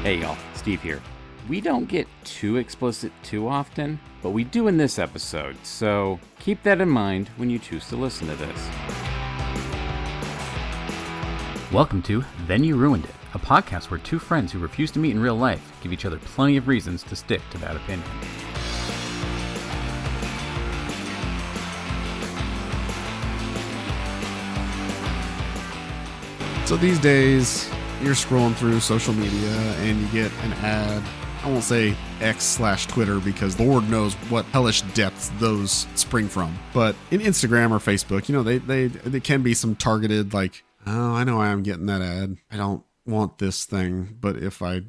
Hey y'all, Steve here. We don't get too explicit too often, but we do in this episode, so keep that in mind when you choose to listen to this. Welcome to Then You Ruined It, a podcast where two friends who refuse to meet in real life give each other plenty of reasons to stick to that opinion. So these days, you're scrolling through social media and you get an ad. I won't say X/Twitter because Lord knows what hellish depths those spring from. But in Instagram or Facebook, you know, they can be some targeted like, oh, I know I'm getting that ad. I don't want this thing, but if I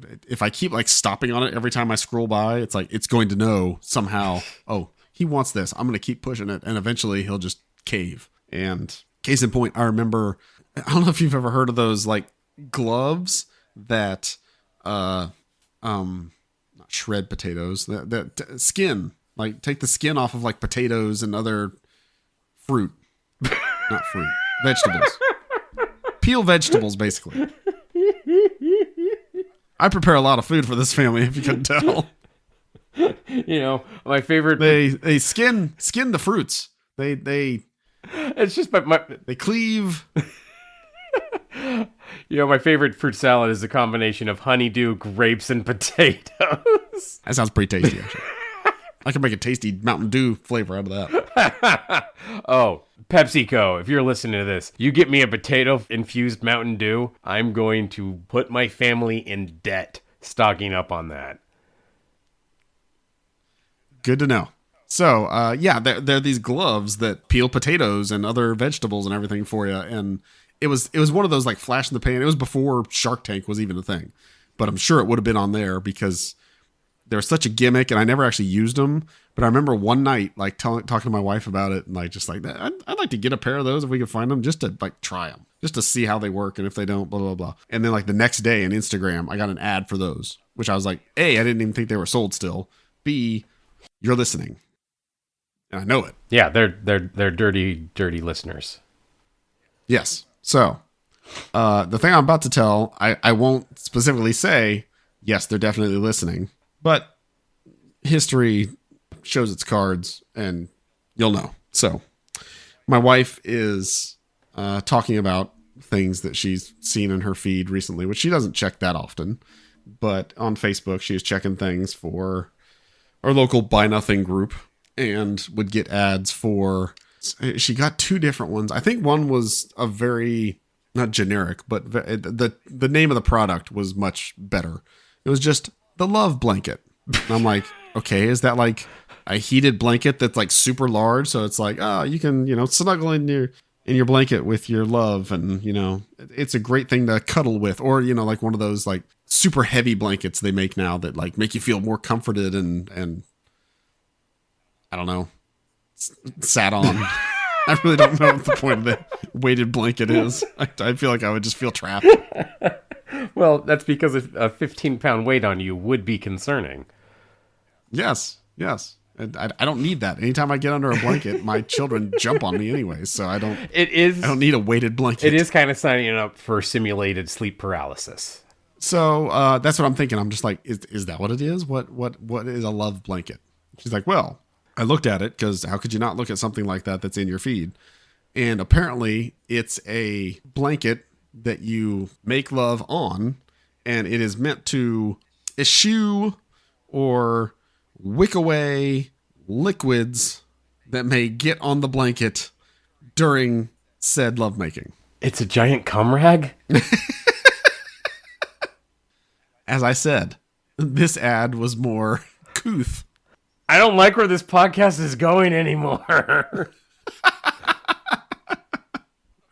keep like stopping on it every time I scroll by, it's like it's going to know somehow, oh, he wants this. I'm going to keep pushing it, and eventually he'll just cave. And case in point, I remember, I don't know if you've ever heard of those like gloves that not shred potatoes, that skin, like take the skin off of like potatoes and other fruit. Not fruit, vegetables. Peel vegetables, basically. I prepare a lot of food for this family, if you couldn't tell. You know, my favorite. They skin the fruits. They It's just they cleave. You know, my favorite fruit salad is a combination of honeydew, grapes, and potatoes. That sounds pretty tasty, actually. I can make a tasty Mountain Dew flavor out of that. Oh, PepsiCo, if you're listening to this, you get me a potato-infused Mountain Dew, I'm going to put my family in debt stocking up on that. Good to know. So, they're these gloves that peel potatoes and other vegetables and everything for you. And it was one of those like flash in the pan. It was before Shark Tank was even a thing, but I'm sure it would have been on there because they're such a gimmick, and I never actually used them. But I remember one night, like talking to my wife about it, and like just like that, I'd like to get a pair of those if we could find them, just to like try them, just to see how they work, and if they don't, blah blah blah. And then like the next day on Instagram, I got an ad for those, which I was like, A, I didn't even think they were sold still. B, you're listening, and I know it. Yeah, they're dirty listeners. Yes. So, the thing I'm about to tell, I won't specifically say, yes, they're definitely listening, but history shows its cards, and you'll know. So, my wife is talking about things that she's seen in her feed recently, which she doesn't check that often, but on Facebook, she was checking things for our local Buy Nothing group, and would get ads for... She got two different ones. I think one was a very, not generic, but the name of the product was much better. It was just the Love Blanket. And I'm like, okay, is that like a heated blanket that's like super large? So it's like, oh, you can, snuggle in your blanket with your love, and it's a great thing to cuddle with, or like one of those like super heavy blankets they make now that like make you feel more comforted and I don't know, sat on. I really don't know what the point of the weighted blanket is. I feel like I would just feel trapped. Well, that's because a 15-pound weight on you would be concerning. Yes. And I don't need that. Anytime I get under a blanket, my children jump on me anyway, so I don't need a weighted blanket. It is kind of signing up for simulated sleep paralysis. So that's what I'm thinking. I'm just like, is that what it is? What is a love blanket? She's like, well, I looked at it because how could you not look at something like that that's in your feed? And apparently it's a blanket that you make love on, and it is meant to eschew or wick away liquids that may get on the blanket during said lovemaking. It's a giant cum rag? As I said, this ad was more couth. I don't like where this podcast is going anymore. I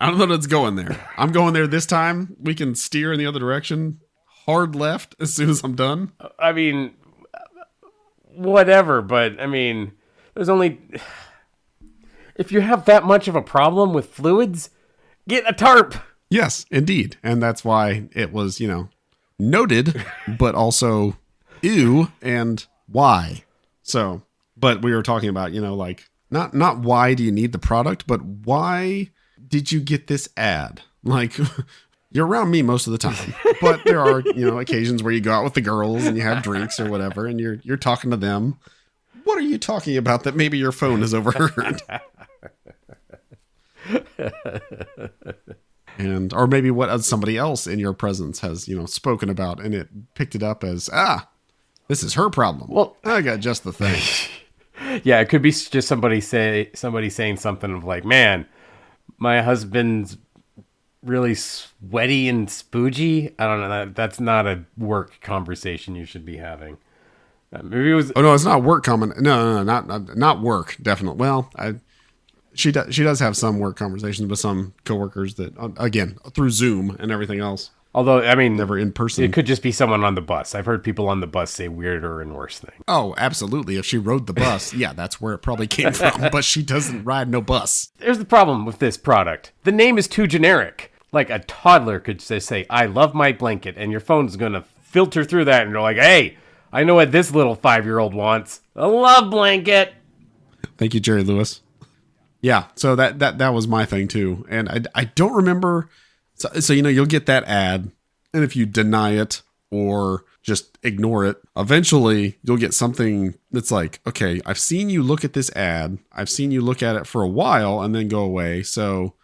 don't know that it's going there. I'm going there this time. We can steer in the other direction. Hard left as soon as I'm done. I mean, whatever, but I mean, there's only... If you have that much of a problem with fluids, get a tarp. Yes, indeed. And that's why it was, noted, but also ew and why. So, but we were talking about, like, not why do you need the product, but why did you get this ad? Like, You're around me most of the time, but there are, occasions where you go out with the girls and you have drinks or whatever, and you're talking to them. What are you talking about that maybe your phone has overheard? Or maybe what somebody else in your presence has, spoken about, and it picked it up as, this is her problem. Well, I got just the thing. Yeah, it could be just somebody saying something of like, man, my husband's really sweaty and spoogy. I don't know. That's not a work conversation you should be having. Maybe it was. Oh no, it's not work comment. No, not work. Definitely. Well, she does have some work conversations with some coworkers that, again, through Zoom and everything else. Although, I mean, never in person. It could just be someone on the bus. I've heard people on the bus say weirder and worse things. Oh, absolutely. If she rode the bus, yeah, that's where it probably came from. But she doesn't ride no bus. There's the problem with this product. The name is too generic. Like a toddler could just say, I love my blanket, and your phone's going to filter through that, and you're like, hey, I know what this little 5-year-old wants. A love blanket. Thank you, Jerry Lewis. Yeah, so that was my thing, too. And I don't remember... So you'll get that ad, and if you deny it or just ignore it, eventually you'll get something that's like, okay, I've seen you look at this ad. I've seen you look at it for a while and then go away. So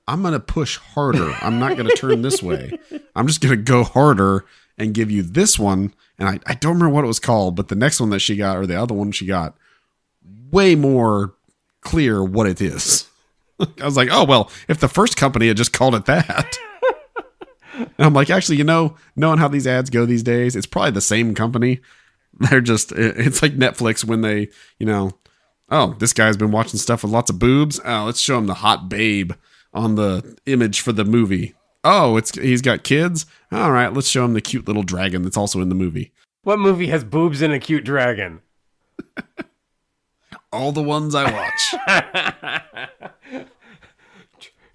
I'm going to push harder. I'm not going to turn this way. I'm just going to go harder and give you this one. And I don't remember what it was called, but the next one that she got, or the other one she got, way more clear what it is. I was like, oh, well, if the first company had just called it that. And I'm like, actually, knowing how these ads go these days, it's probably the same company. They're just, it's like Netflix when they, oh, this guy's been watching stuff with lots of boobs. Oh, let's show him the hot babe on the image for the movie. Oh, he's got kids. All right, let's show him the cute little dragon that's also in the movie. What movie has boobs and a cute dragon? All the ones I watch.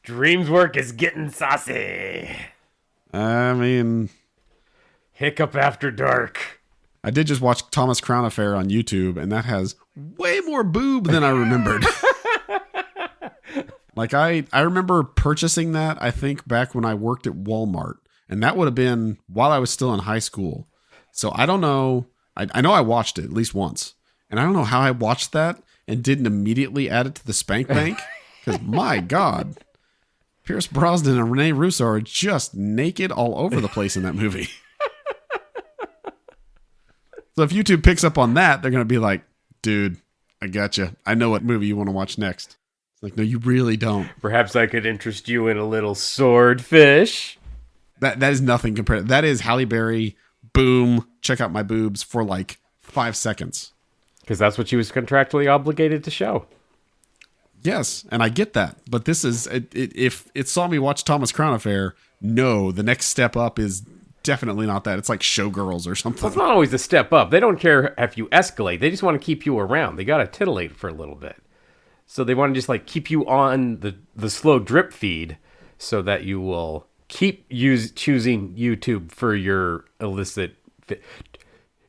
Dreams work is getting saucy. I mean... Hiccup After Dark. I did just watch Thomas Crown Affair on YouTube, and that has way more boob than I remembered. Like, I remember purchasing that, I think, back when I worked at Walmart. And that would have been while I was still in high school. So I don't know. I know I watched it at least once. And I don't know how I watched that and didn't immediately add it to the spank bank. Because, my God... Pierce Brosnan and Rene Russo are just naked all over the place in that movie. So if YouTube picks up on that, they're going to be like, dude, I gotcha. I know what movie you want to watch next. It's like, no, you really don't. Perhaps I could interest you in a little swordfish. That is nothing compared. That is Halle Berry, boom, check out my boobs for like 5 seconds. Because that's what she was contractually obligated to show. Yes, and I get that, but this is if it saw me watch Thomas Crown Affair, no, the next step up is definitely not that. It's like Showgirls or something. Well, it's not always a step up. They don't care if you escalate. They just want to keep you around. They got to titillate for a little bit. So they want to just like keep you on the slow drip feed so that you will keep choosing YouTube for your illicit. Do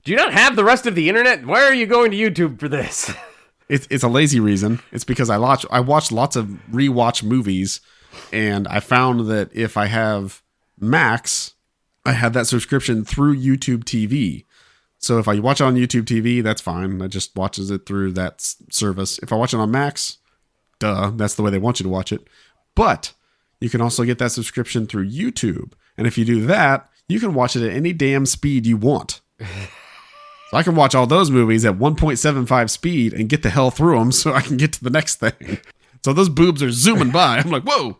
you not have the rest of the internet? Why are you going to YouTube for this? It's a lazy reason. It's because I watch lots of rewatch movies, and I found that if I have Max, I have that subscription through YouTube TV. So if I watch it on YouTube TV, that's fine. It just watches it through that service. If I watch it on Max, that's the way they want you to watch it. But you can also get that subscription through YouTube. And if you do that, you can watch it at any damn speed you want. So I can watch all those movies at 1.75 speed and get the hell through them so I can get to the next thing. So those boobs are zooming by. I'm like, whoa.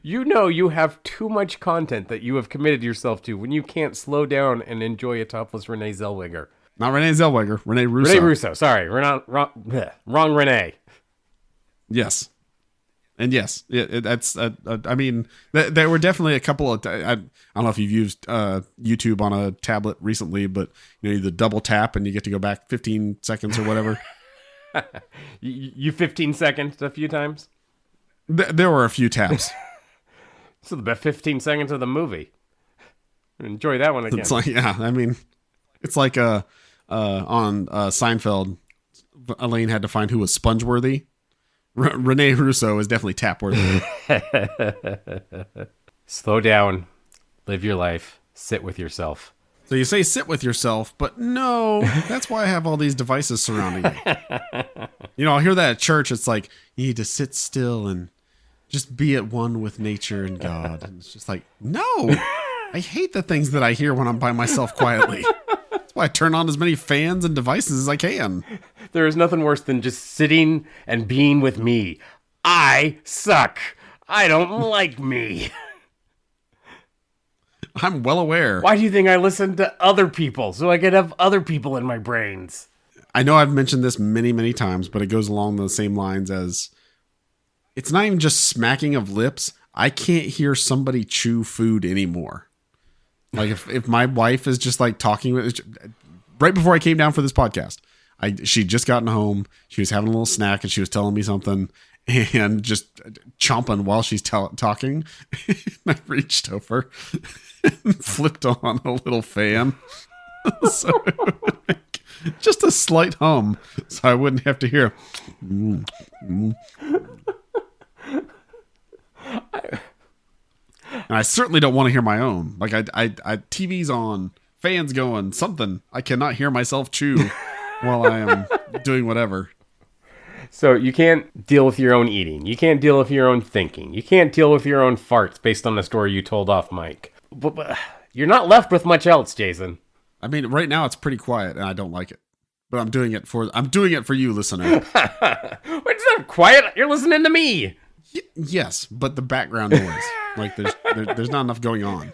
You have too much content that you have committed yourself to when you can't slow down and enjoy a topless Renee Zellweger. Not Renee Zellweger, Renee Russo. Renee Russo, sorry. We're not wrong Renee. Yes. And yes, that's. I mean, there were definitely a couple of. I don't know if you've used YouTube on a tablet recently, but the double tap and you get to go back 15 seconds or whatever. you 15 seconds a few times. There were a few taps. So the best 15 seconds of the movie. Enjoy that one again. It's like, yeah, I mean, it's like on Seinfeld, Elaine had to find who was sponge-worthy. Rene Russo is definitely tap-worthy. Slow down. Live your life. Sit with yourself. So you say sit with yourself, but no, that's why I have all these devices surrounding me. You know, I'll hear that at church. It's like, you need to sit still and just be at one with nature and God. And it's just like, no, I hate the things that I hear when I'm by myself quietly. That's why I turn on as many fans and devices as I can. There is nothing worse than just sitting and being with me. I suck. I don't like me. I'm well aware. Why do you think I listen to other people? So I could have other people in my brains. I know I've mentioned this many, many times, but it goes along the same lines as it's not even just smacking of lips. I can't hear somebody chew food anymore. Like if my wife is just like talking with, right before I came down for this podcast, she'd just gotten home. She was having a little snack and she was telling me something and just chomping while she's talking. I reached over and flipped on a little fan. So it would make just a slight hum so I wouldn't have to hear. And I certainly don't want to hear my own. Like I TV's on, fans going, something. I cannot hear myself chew while I am doing whatever. So you can't deal with your own eating. You can't deal with your own thinking. You can't deal with your own farts based on the story you told off mic. But you're not left with much else, Jason. I mean, right now it's pretty quiet and I don't like it. But I'm doing it for you, listener. What's up, quiet? You're listening to me. Yes, but the background noise. Like there's not enough going on.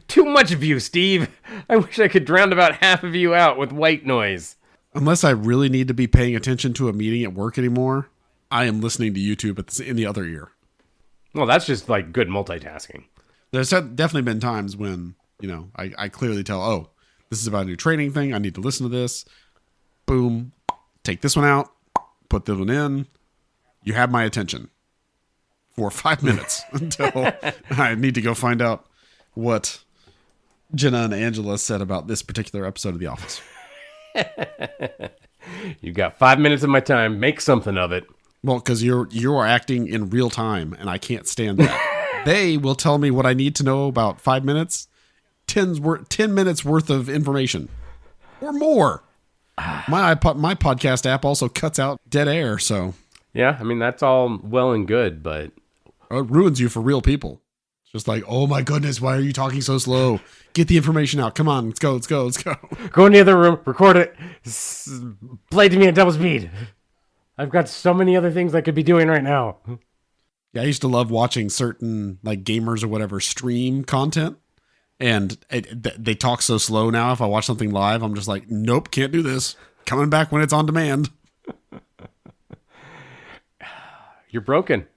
Too much of you, Steve. I wish I could drown about half of you out with white noise. Unless I really need to be paying attention to a meeting at work anymore, I am listening to YouTube in the other ear. Well, that's just like good multitasking. There's definitely been times when, you know, I clearly tell, oh, this is about a new training thing. I need to listen to this. Boom. Take this one out. Put this one in. You have my attention for 5 minutes until I need to go find out what Jenna and Angela said about this particular episode of The Office. You got 5 minutes of my time. Make something of it. Well, because you are acting in real time, and I can't stand that. They will tell me what I need to know about 5 minutes, 10 minutes worth of information, or more. My podcast app also cuts out dead air, so yeah, I mean that's all well and good, but it ruins you for real people. It's just like, oh my goodness, why are you talking so slow? Get the information out. Come on, let's go. Go in the other room, record it, play to me at double speed. I've got so many other things I could be doing right now. Yeah, I used to love watching certain like gamers or whatever stream content, and they talk so slow now. If I watch something live, I'm just like, nope, can't do this. Coming back when it's on demand. You're broken.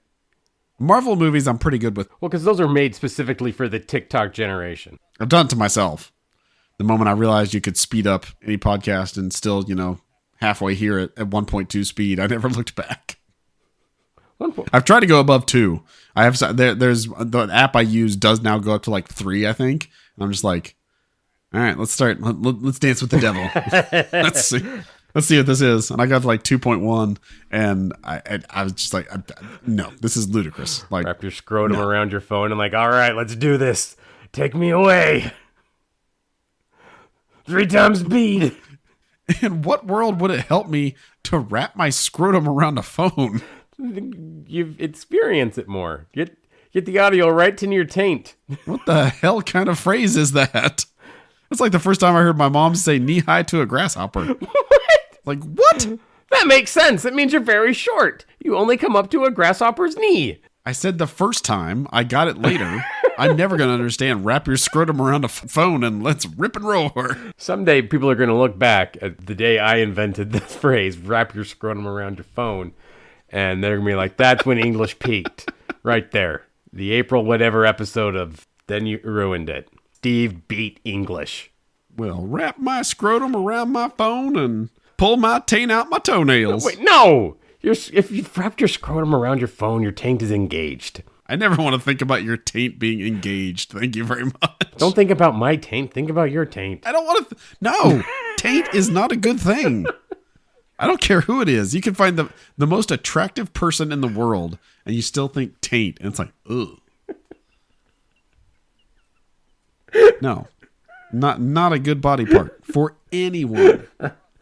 Marvel movies I'm pretty good with. Well, because those are made specifically for the TikTok generation. I've done it to myself. The moment I realized you could speed up any podcast and still, you know, halfway hear it at 1.2 speed, I never looked back. I've tried to go above 2. I have there's the app I use does now go up to like 3, I think. And I'm just like, all right, let's start. Let's dance with the devil. Let's see what this is. And I got to like 2.1, and I was just like, no, this is ludicrous. Like, wrap your scrotum around your phone and like, all right, let's do this. Take me away. 3 times speed. In what world would it help me to wrap my scrotum around a phone? You experience it more. Get the audio right to your taint. What the hell kind of phrase is that? It's like the first time I heard my mom say knee high to a grasshopper. What? Like, what? That makes sense. It means you're very short. You only come up to a grasshopper's knee. I said the first time. I got it later. I'm never going to understand wrap your scrotum around a phone and let's rip and roll. Someday people are going to look back at the day I invented this phrase, wrap your scrotum around your phone. And they're going to be like, that's when English peaked. Right there. The April whatever episode of Then You Ruined It. Steve beat English. Well, wrap my scrotum around my phone and pull my taint out my toenails. Wait, no! If you've wrapped your scrotum around your phone, your taint is engaged. I never want to think about your taint being engaged. Thank you very much. Don't think about my taint. Think about your taint. I don't want to. No, taint is not a good thing. I don't care who it is. You can find the most attractive person in the world, and you still think taint. And it's like, ugh. No. Not a good body part for anyone.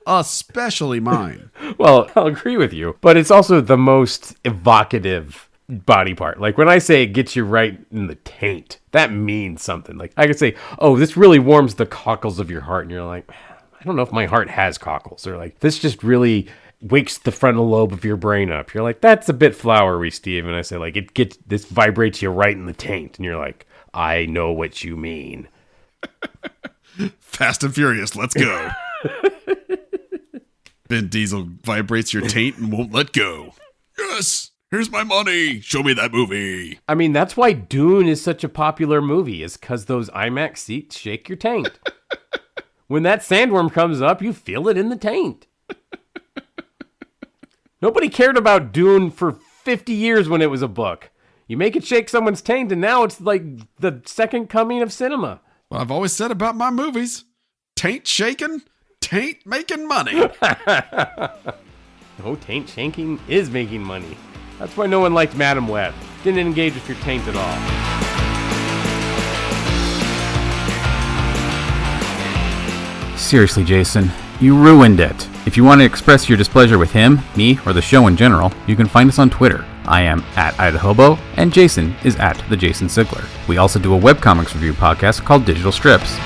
Especially mine. Well, I'll agree with you, but it's also the most evocative body part. Like when I say it gets you right in the taint, that means something. Like I could say, oh, this really warms the cockles of your heart. And you're like, I don't know if my heart has cockles. Or like, this just really wakes the frontal lobe of your brain up. You're like, that's a bit flowery, Steve. And I say like, this vibrates you right in the taint. And you're like, I know what you mean. Fast and Furious, let's go. Vin Diesel vibrates your taint and won't let go. Yes, here's my money. Show me that movie. I mean, that's why Dune is such a popular movie, is because those IMAX seats shake your taint. When that sandworm comes up, you feel it in the taint. Nobody cared about Dune for 50 years when it was a book. You make it shake someone's taint, and now it's like the second coming of cinema. Well, I've always said about my movies, taint shaking, taint making money. Oh, taint shanking is making money. That's why no one liked Madam Web. Didn't engage with your taint at all. Seriously, Jason, you ruined it. If you want to express your displeasure with him, me, or the show in general, you can find us on Twitter. I am at Idahobo, and Jason is at the Jason Sigler. We also do a webcomics review podcast called Digital Strips.